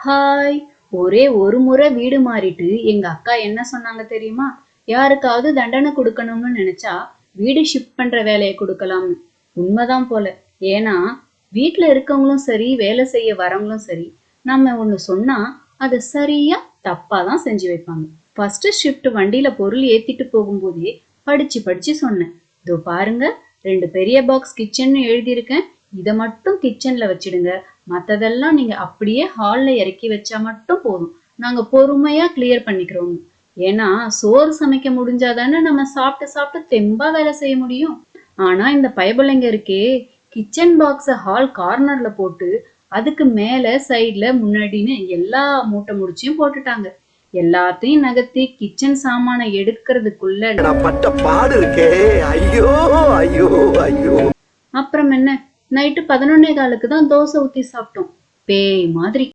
Hi! ஒரே ஒரு முறை வீடு மாறிட்டு எங்க அக்கா என்ன சொன்னாங்க தெரியுமா? யாருக்காவது தண்டனை கொடுக்கணும்னு நினைச்சா வீடு ஷிஃப்ட் பண்ற வேலையை கொடுக்கலாம்னு. உண்மைதான் போல. ஏன்னா வீட்ல இருக்கவங்களும் சரி, வேலை செய்ய வரவங்களும் சரி, நம்ம ஒண்ணு சொன்னா அதை சரியா தப்பா தான் செஞ்சு வைப்பாங்க. ஃபர்ஸ்ட் ஷிஃப்ட் வண்டியில பொருள் ஏத்திட்டு போகும்போதே படிச்சு படிச்சு சொன்னேன். இதோ பாருங்க, 2 பெரிய பாக்ஸ் கிச்சன்னு எழுதியிருக்கேன். இதை மட்டும் கிச்சன்ல வச்சிடுங்க. மத்ததெல்லாம் நீங்க அப்படியே ஹால்ல இறக்கி வச்சா மட்டும் போதும். நாங்க பொறுமையா கிளியர் பண்ணிக்கிறோம். ஏன்னா சோறு சமைக்க முடிஞ்சாதானே நம்ம சாப்பிட்டு சாப்பிட்டு தெம்பா வேலை செய்ய முடியும். ஆனா இந்த பயபுள்ளைங்க இருக்கே, கிச்சன் பாக்ஸ ஹால் கார்னர்ல போட்டு அதுக்கு மேல சைட்ல முன்னாடின்னு எல்லா மூட்டை முடிச்சியும் போட்டுட்டாங்க. எல்லாத்தையும் நகர்த்தி கிச்சன் சாமான எடுக்கிறதுக்குள்ள நான் பட்ட பாடு இருக்கே, ஐயோ ஐயோ ஐயோ. அப்புறம் என்ன, நைட்டு 11:15க்கு தான் தோசை ஊத்தி சாப்பிட்டோம். பேய் மாதிரி.